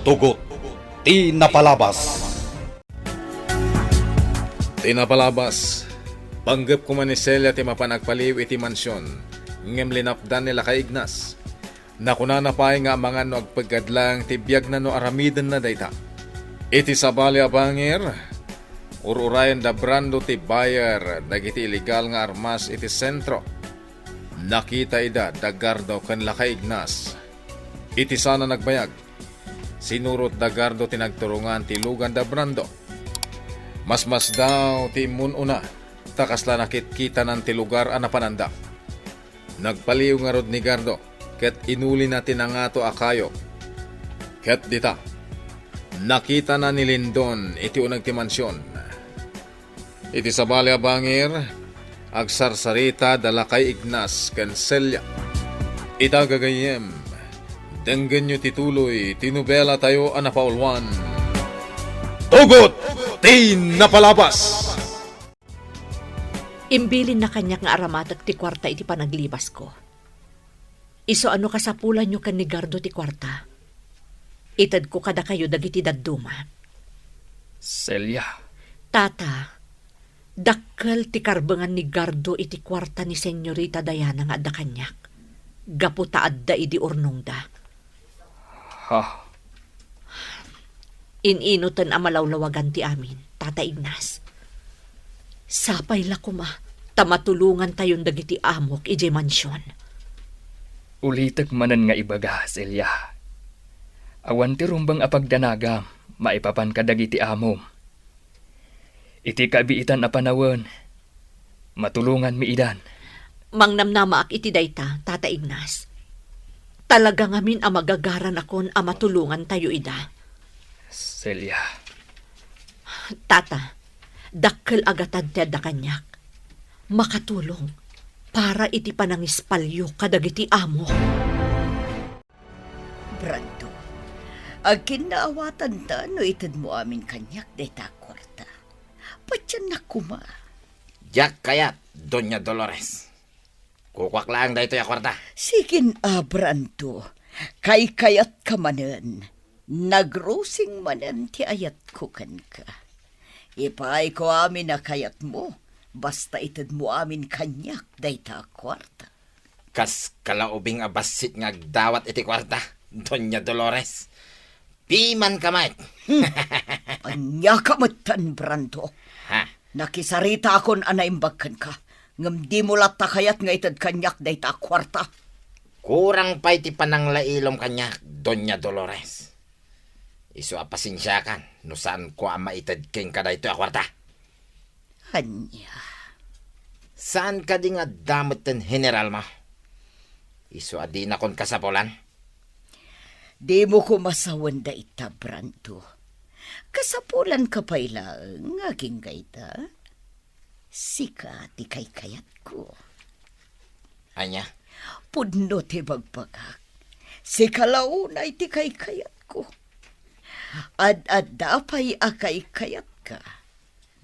Tugot, tinapalabas. Tinapalabas. Panggap ko man ni Celia ti mapanagpaliw iti mansyon. Ngem linapdan nila kay Ignas. Nakunanapay nga mga no agpaggadlang ti biyag na no aramiden na dayta. Iti sabali abangir, ururayan da brando ti buyer dagiti illegal nga armas iti sentro. Nakita ida dagardo kan lakay Ignas. Iti sana nagbayag. Sinurot dagardo tinagturungan ti lugan da brando. Mas daw ti imun una. Takasla nakit-kita ng ti lugar anapananda. Nagpaliw nga rod ni Gardo. Ket inuli natin ang ato akayo. Ket dita. Nakita na ni Lindon iti unag ti mansyon. Iti sabali abangir, agsarsarita dala kay Ignas ken Celia. Ita gagayem, denggen nyo tituloy, tinubela tayo anapaulwan. Tugot, tinapalabas. Imbilin na kanya nga aramatag ti kwarta iti panaglibas ko. Iso ano kasapulan nyo kan ni Gardo ti kwarta? Itad ko kada kayo dagiti dadduma. Celia, Tata, dakkel ti karbangan ni Gardo iti kwarta ni Senyorita Diana nga adda kanyak. Gaputa adda idi urnong da. ha, Ininutan amalawlawagan ti amin, Tata Ignas. Sapay la kuma, tamatulungan tayon dagiti amok ije mansyon. ulitek manan nga ibaga, Celia. Awan ti rumbang apagdanagam, maipapan ka dagiti amom. Iti kabiitan a panawon, matulungan mi idan. Mangnamnama ak iti dayta, Tata Ignas. Talaga ngamin ang magagaran akon a matulungan tayo ida. Celia, Tata, dakkel agatan ti adda kanyak. Makatulong para iti panangispalyo kadagiti amo. Brando, agkin naawatan ta no itad mo amin kanyak deta kwarta. Patyan na kuma. Jack kayat, Doña Dolores. Kukwak lang da ito ya kwarta. Sigin Brando, kay kayat ka manen. Nagrosing manen ti ayat kukan ka. Ipay ko amin na kayat mo. Basta itad mo amin kanyak deta kwarta. Kas kalaubing abasit nga dawat iti kwarta, Doña Dolores. Piman kamay. Anya ka matan, Brando. Ha? Nakisarita akon anaimbagkan ka. Ngam di mo lata kayat nga itad kanyak dayta kwarta. Kurang pa iti pananglailom kanya, Doña Dolores. Isu apasinsya kan, no saan ko ama itad king kada ito ya kwarta. Anya. Saan ka di nga damot ten general mo? Isu adi na kon kasapolan. Di mo ko masawan da ita, Brando. Kasapulan ka pa ilang aking gaita. Sika ti kay kayat ko. Anya? Pudno ti bagpagak. Sika launa ti kay kayat ko. Ad-adda pa'y akay kayat ka.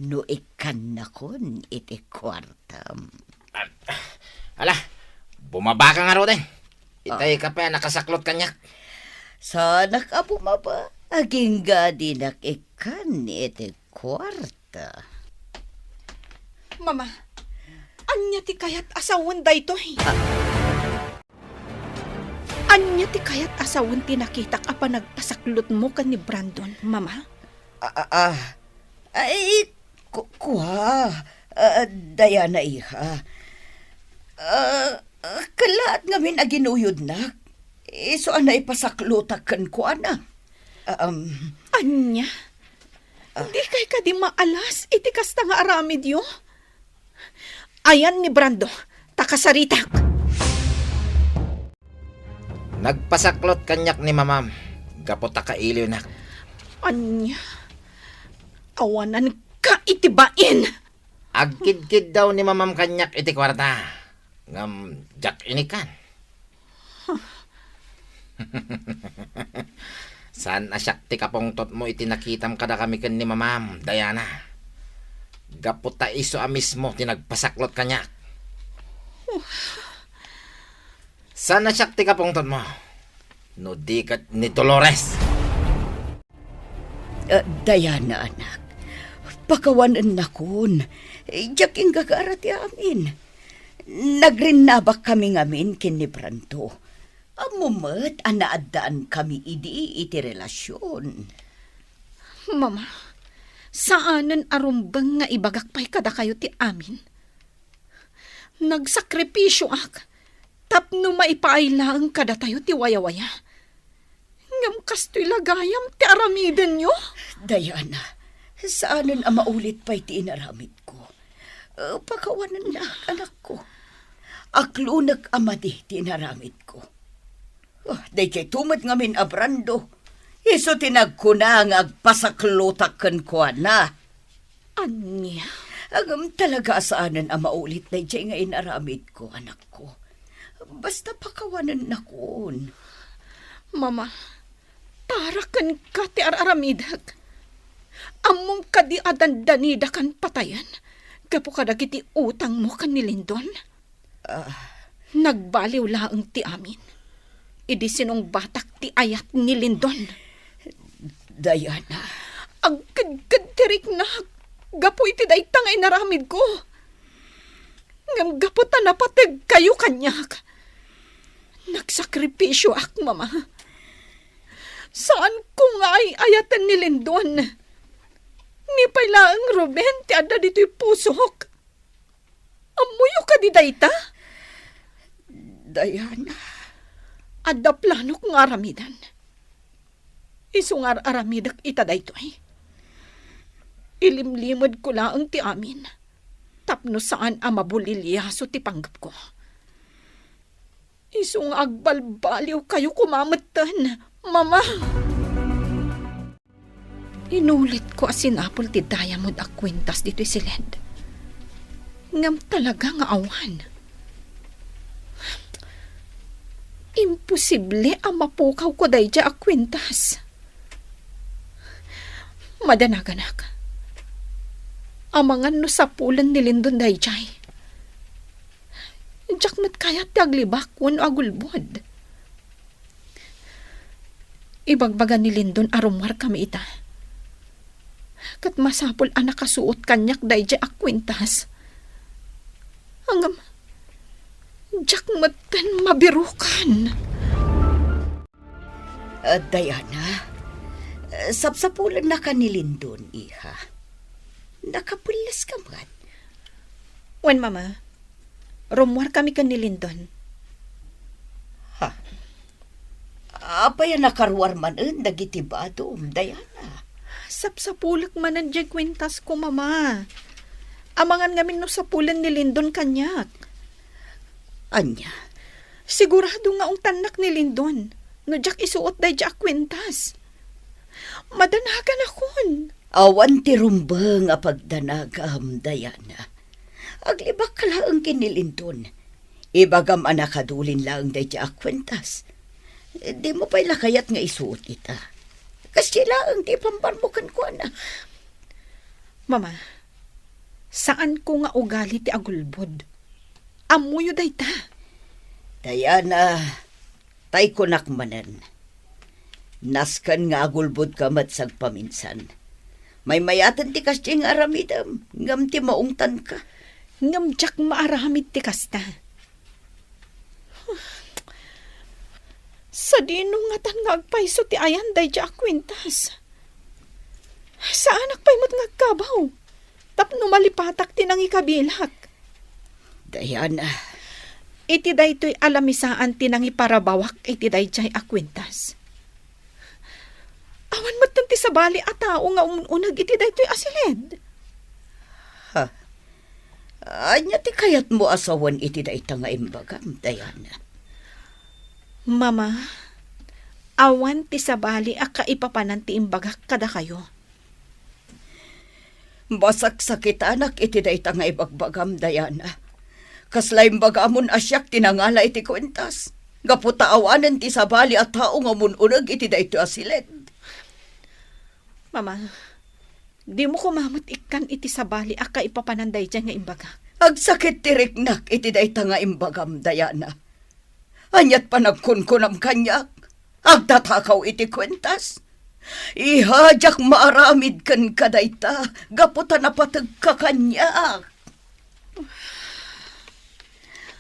No ikan na kon iti kwartam. Ala, bumaba ka nga ro din. Itay ka pa nakasaklot kanyak. Sana ka bumaba. Aging gadi nakikan iti kwarta. Mama, anya ti kayat asawan da ito eh. Anya ti kayat asawan ti nakitak apa nagpasaklot mo kan ni Brandon, Mama? Ay, kuha. Diana iha. Kalaat ngamin aginuyod na. So anay pasaklotakan ko ana. Anya? Di kay ka di maalas, iti kasta nga aramid yo. Ayan ni Brando, takasaritak. Nagpasaklot kanyak ni mamam. Gapota ka iliw na. Anya? Awanan ka itibain. Agkid-kid daw ni mamam kanyak iti kwarta. Ngam, Jack inikan. Saan asyak ti kapongtot mo iti nakitam kada kami ken ni mamam, Diana. Gaputa iso a mismo tinagpasaklot kanyak. Saan asyak ti kapongtot mo? No di kat ni Dolores. Diana, anak. Pakawanan na kun. Jaking gagara ti amin. Nagrinabak kami ngamin kinibranto. Amumat, anaadaan kami iti relasyon. Mama, saanan arumbang nga ibagak pa'y kada kayo ti amin? Nagsakripisyo ak, tapno maipaayla ang kada tayo ti waya-waya. Ngam kasto'y lagayam ti aramiden nyo? Diana, saanan ang maulit pa'y ti inaramid ko? Pakawanan na, anak ko. Aklunag amadi ti inaramid ko. Day kay tumad ngamin abrando. Iso tinagkuna nga agpasaklotakan ko na. Anya? Agam talaga saanan ang maulit na nga inaramid ko, anak ko. Basta pakawanan na kun. Mama, tarakan ka ti aramidag. Among ka di adandanida kan patayan. Gapo ka dagiti utang mo kan ni Lindon. Nagbaliw laang ti amin. Idi sinong batak ti ayat ni Lindon. Diana. Ang kadkad-tirik na. Gapo iti dayta nga inaramid ko. Ngam gapo ta napatag kayo kanyak. Nagsakripisyo ak, mama. Saan ko nga ay ayatan ni Lindon? Ni pailaang Ruben ti ada dito'y pusok. Amuyo ka di dayta? Diana. Adda plano kong aramidan. Isungar aramidak ita daytoy. Ilimlimod ko laang ti amin. Tapno saan ang mabulilyaso ti panggap ko. Isung agbalbaliw kayo kumamatan, mama. Inulit ko asinapol ti Diamond a kwintas dito'y silid. Ngam talaga nga awan. Imposible ang mapukaw ko day dya a kwintas. Madanaganak. Amangan no sa pulan ni Lindon day jay. Diyak mat kaya ti aglibak wan agulbod. Ibagbagan ni Lindon arumwar kami ita. Kat masapol ang nakasuot kanyak day dya a kwintas. Hanggang Jack matan mabirukan. Diana, sapsapulan na ka ni Lindon, iha. Nakapulas ka man. Wen, mama, rumwar kami kan ni Lindon. Apa yan nakarwar man dagiti badom, Diana. Sapsapulak man ang kwintas ko, mama. Amangan ngamin no sapulan ni Lindon kanyak. Anya? Sigurado nga ang tanak ni Lindon. No jak isuot day jak kwintas. Madanagan akon. Awan ti rumbang a pagdanagam, Diana. Aglibak ka laang kinilindon. Ibagam anakadulin lang day jak kwintas. Di mo pa'y lakayat nga isuot ita. Kasi laang ti pambarmukan ko na. Mama, saan ko nga ugali ti agulbod? Amuyo day ta. Diana, tay kunak manan. Naskan nga agulbod ka matsag paminsan. May mayatan ti kasting aramidam, ngam ti maungtan ka. Ngam jak maaramid ti kasta. Sa dinong nga tan ngagpaiso ti ayan day jak kwintas. Saan akpay mo't ngagkabaw? Tapno malipatak ti nang ikabilak. Diana, iti daytoy alamisaan ti nang iparabawak iti dayjay a kwintas. Awan mo't ti sabali a tao nga umununag iti daytoy asilid. Anya ti kayat mo asawan iti dayta nga imbagam, Diana. Mama, awan ti sabali a kaipapanan ti imbagak kada kayo. Basak sakit anak iti dayta nga ibagbagam, Diana. Kaslay bagamon asyak tinangala iti kwintas. Gaputa awanan ti sabali at tao nga mununag iti dayto asilid. Mama, di mo kumamot ikan iti sabali a kaipapananday dyan nga imbaga. Agsakit tiriknak iti dayta nga imbagam, Diana. Anyat panagkunkunam kanyak. Agtatakaw iti kwintas. Ihajak maaramid kan kadayta, gaputan na patag ka kanya.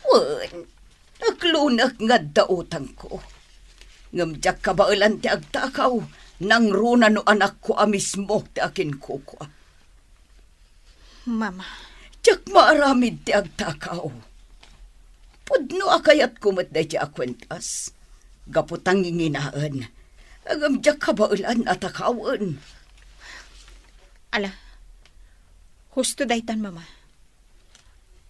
Wan, naglunak nga daotang ko. Ngamjak kabailan ti agtakaw, nang runa no anak ko amismo ti akin kukwa. Mama, Jak maaramid ti agtakaw. Pudno akayat kumat da ti akwentas. Gaputang nginginaan. Agamjak kabailan at akawan. ala, husto daytan mama.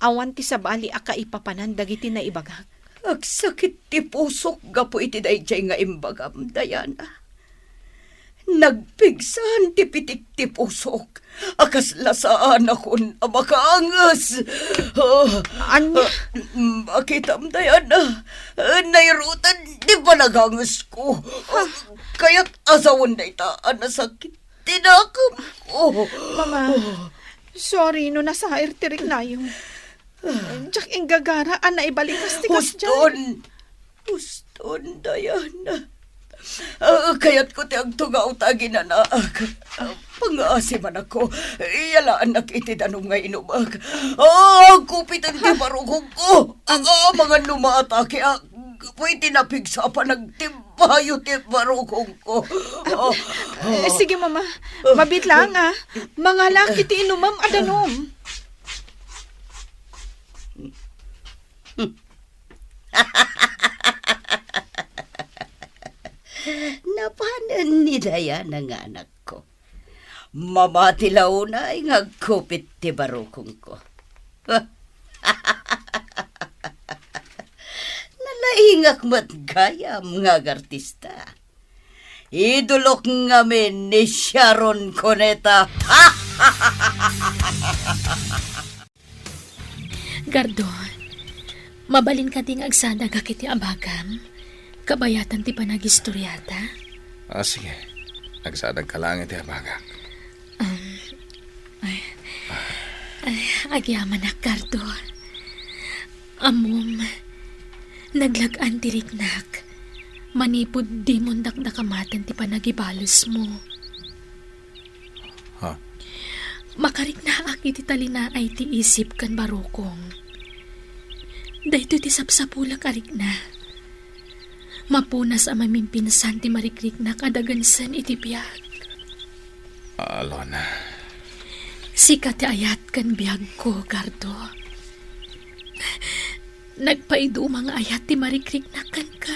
Awan ti sabali aka ipapanan dagiti na ibagak. Agsakit ti pusok gapo iti dayjay nga imbagam, Dayana. Nagpigsan ti pitik ti pusok. Akas lasaan akon makaangas. Anya? Makitam, Dayana. Nairutan di ba nagangas ko? Kaya't asawan na itaan na sakit. Tinakam ko. Mama, sorry no nasa irtirik na yung. Diyak inggagara, na ibalikas ti kas dyan. Huston, Dayana. Kaya't ko ti agtungaw tagi na pang-aasi man ako. Iyalaan nakitidanom nga inumag. Kupitan ti barugong ko. Mga lumatake. Pwede napigsa pa nagtimbayo ti barugong ko. Sige mama, mabit lang Mga laki ti inumam adanom. Napanan ni Dayana nga anak ko. Mamatilaw na ay ngagkupit ti barukong ko. Nalaingak matgayam nga artista. Idulok ngamin ni Sharon Cuneta. Gardo, mabalin ka ting agsada kakiti abagam. Kabayatan ti panagistoryata. Sige. Nagsadag ka lang iti abagak. Agyaman na, Gardo. Amom, naglagaan ti riknak. Manipod di mo dakdakamatan ti panagibalos mo. Ha? Makariknaak iti talina ay ti isip kan barukong. Dahito ti sapsapulak arik na. Mapunas ang mamimpinsan ti marikrik na kadagansan iti biyag. Alona. Sika ti ayat kan biyag ko, Gardo. Nagpaido mga ayat ti marikrik na kan ka.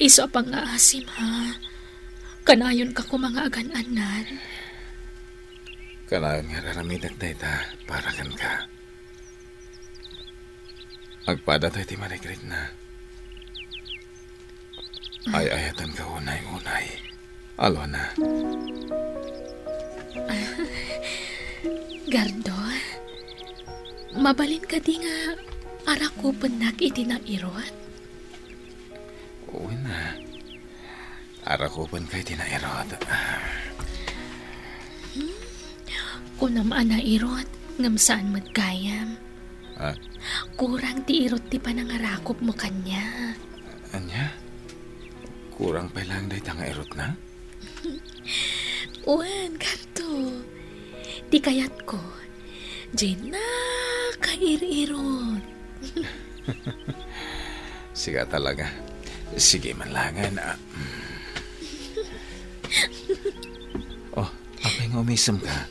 Iso pang aasim ha. Kanayon ka ko mga agananan. Kanayon nga raramidag dayta para kan ka. Agpada tayo ti marikrik na. Ay-ayatan ka unay-unay. Alona. Gardo, mabalin ka di nga arako penak iti na irot. Uwi na. Arakupan kay tinairot. Kunam ana irot, ngam saan magkayam. Ha? Kurang ti irot ti panangarakop mo kanya. Anya? Kurang pa lang dahi tanga irot na? Uwan, Gardo. Di kayat ko. Diyan na kair-irot. Siga talaga. Sige man langan. Oh, apay nga umisam ka.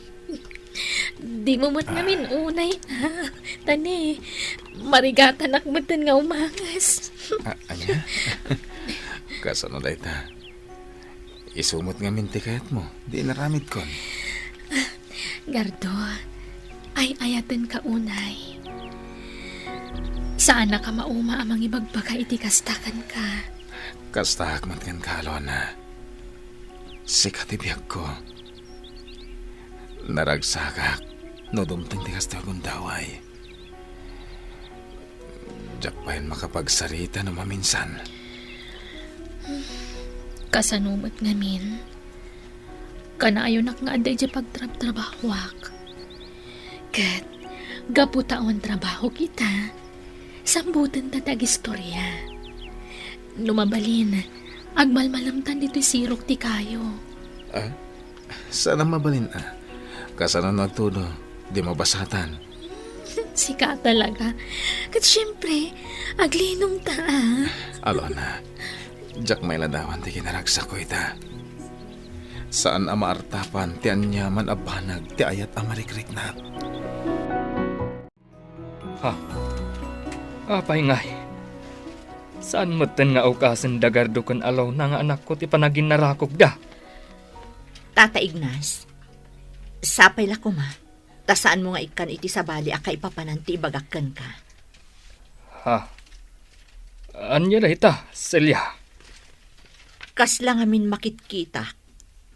Di mo mo't ngamin unay na. Tani, marigatan akmatan nga umangas. Anya? Kasano dahi ta? Isumot nga minti kayat mo. Di naramid kon. Gardo, ay ayatan ka unay. Saan na ka mauma amang ibagbaka iti kastakan ka? Kastak matkan ka, Alona. Sikat ibiyag ko. Naragsakak. No dumtang ti kastagun daway. Diyak pa yun makapagsarita na maminsan. Kasanumot ngamin. Kanaayonak nga aday di pagtrabahwak. Kat, gaputaon trabaho kita. Sambutan tatag istorya. Numabalin, Agmalmalamtan dito'y sirok ti kayo. Sana mabalin Kasana nagtudo, di mabasatan. Sika talaga. Kat syempre, aglinom ta Alona, jak may ladawan ti kinaragsa ko ita. Saan amaartapan ti anyaman abanag ti ayat amarikrik na. Apay ngay. Saan matan nga aukasan dagardo kan alaw na nga anak ko ti panagin narakop da? Tata Ignas, sapay la ko ma. Tasaan mo nga ikan iti sabali akay papanan ti ibagakan ka. Anya na ita, Celia. Kasla nga min makitkita,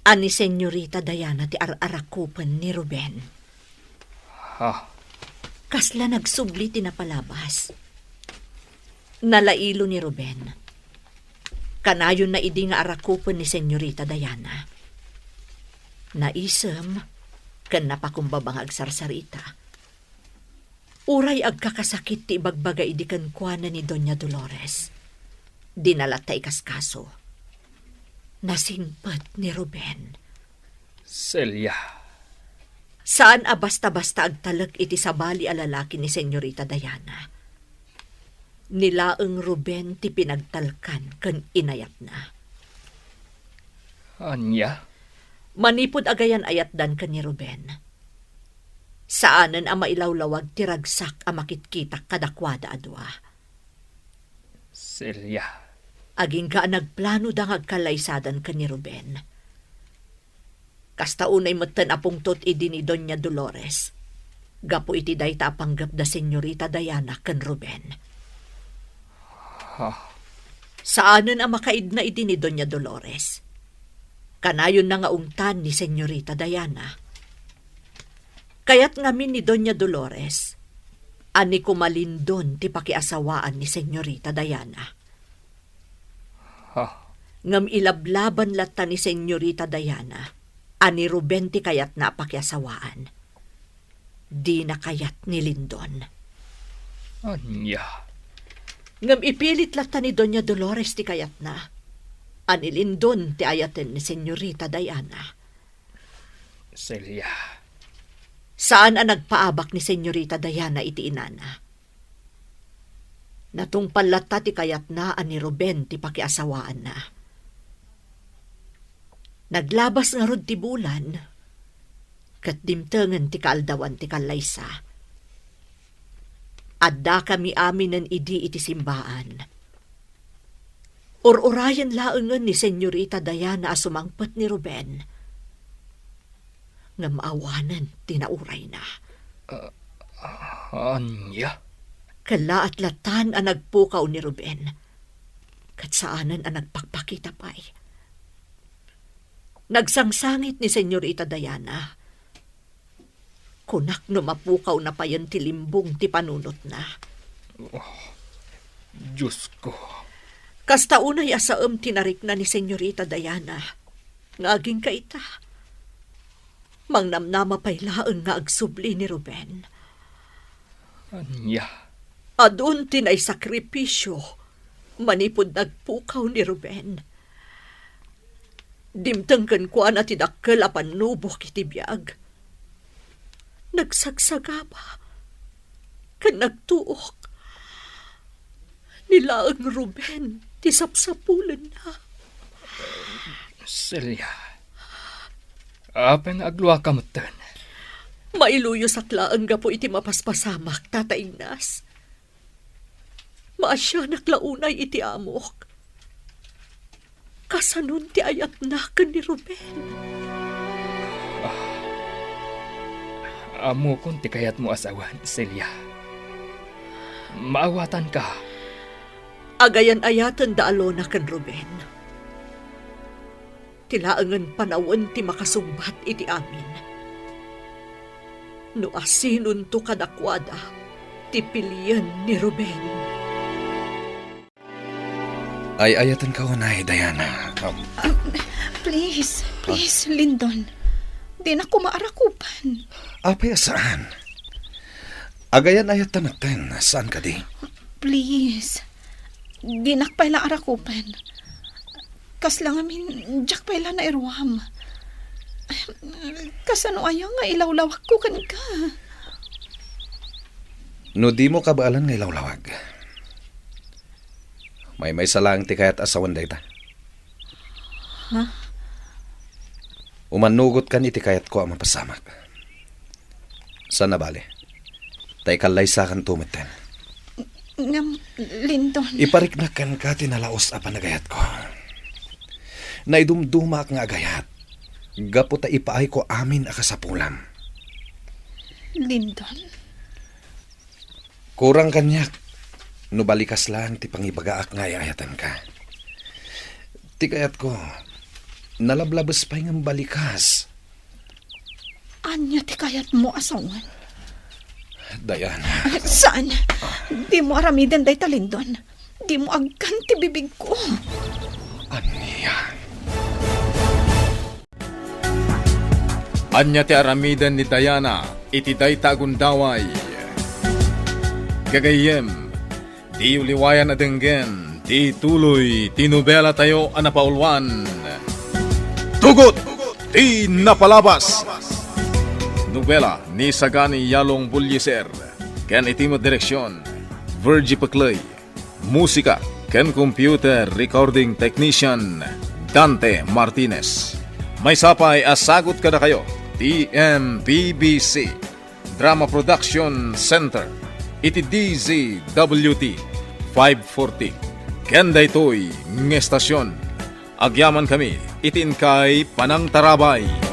ani Senyorita Diana ti ar-arakupan ni Ruben. Kasla nagsubli ti napalabas. Nalailo ni Ruben. Kanayon na idi nga arakupan ni Senyorita Diana. Naisem, kan napakumbabang agsarsarita. Uray agkakasakit ti ibagbaga idi kan kuana ni Doña Dolores. Dinalat ta ikaskaso. Nasingpet ni Ruben. Celia. Saan basta-basta agtalag iti sabali a lalaki ni Senyorita Diana? Nilaeng Ruben ti pinagtalkan kan inayat na. Anya? Manipod agayan ayat dan ka ni Ruben. Saanan ang mailawlawag ti ragsak a makitkitak kadakwada adwa. Celia. Aging ka nagplano dang agkalaysadan ka ni Ruben. Kasta unay matan apungtot idi ni Doña Dolores. Gapo iti dayta panggap da Senyorita Diana kan Ruben. Saanan ang makaid na idi ni Doña Dolores? Kanayon na nga ungtan ni Senyorita Diana. Kaya't ngamin ni Doña Dolores, ani kumalindon ti pakiasawaan ni Senyorita Diana. Ngam ilablaban lata ni Senyorita Diana, ani Ruben ti kayat na pakiasawaan. Di na kayat ni Lindon. Anya? Ngam ipilit lata ni Doña Dolores ti kayat na, ani Lindon ti ayaten ni Senyorita Diana. Celia. Saan ang nagpaabak ni Senyorita Diana iti inana? Natungpal lata ti kayat na ani Ruben ti pakiasawaan na. Naglabas nga rod ti bulan, kat dimtengen ti kaaldawan ti kalaysa. Adda kami aminan idi iti simbaan. Urayan laengen ni Senyorita Diana asumangpet ni Ruben. Nga maawanan tinauray na. Anya? Kala at latan ang nagpukaw ni Ruben. Katsaanan ang nagpakpakita pa'y. Nagsangsangit ni Senyorita Diana. Kunak no mapukaw na pa yan ti limbong ti panunot na. Diyos ko. Kasta unay asaem tinarik na ni Senyorita Diana. Ngaging kaita. Mangnamnama pa'y laeng nga agsubli ni Ruben. Anya? Adun tinay sakripisyo. Manipod nagpukaw ni Ruben. Dimtengken ko na tidakkel a panubok iti biyag. Nagsagsagaba. Kan nagtuok. Nilaeng Ruben, ti sapsapulan na. Celia. Apeng agluwa ka matan. Mailuyo saklaang gapo iti mapaspasamak, Tata Ignas. Maasya naklaunay iti amok. Kasanun ti ayat na kan ni Ruben. Amo kung ti kayat mo asawan, Celia. Maawatan ka. Agayan ayatan da alona kan Ruben. Tilaangan panawon ti makasumbat iti amin. No asinun to kadakwada, ti piliyan ni Ruben. Ay ayatan ka unay, Diana. Please, Lindon. Di na ko maarakupan. Apay saan? Agayan ayatan natin. Saan ka di? Please. Di na pala arakupan. kas lang amin, Jack pala na irwam. Kasano ayaw nga ilawlawak ko kan ka. No di mo kabaalan nga ilawlawag. May salang ti kayat asawan day ta. Ha? Umanugot kan iti kayat ko ang mapasamak. Sana bale. Tay kalay sa kan tumiten. Ngam, Lindon. Ipariknakan ka tinalaos a panagayat ko. Naidumdumak nga agayat. Gapo ta ipaay ko amin akasapulam. Lindon. Kurang kanyak. No balikas lang ti pangibagaak nga ayatan ka. Ti kayat ko. Nalablabas pa yung balikas. Anya ti kayat mo asawan? Diana. Saan? Di mo aramiden day talindon. Di mo agkan ti bibig ko. Aniya. Anya ti aramidan ni Diana, iti day tagundaway. Gagayem, di uliwayan na denggen, di tuloy, tinubela tayo anapaulwan. Tugot, di napalabas. Nobela ni Sagani Yalong Bulyeser, ken itimo direksyon, Virgie Paclay. Musika, ken computer recording technician, Dante Martinez. May sapay asagot kada kayo, TMPBC, Drama Production Center, iti DZWT 540. Ken daytoy ng estasyon. Agyaman kami, itin kay Panang Tarabay.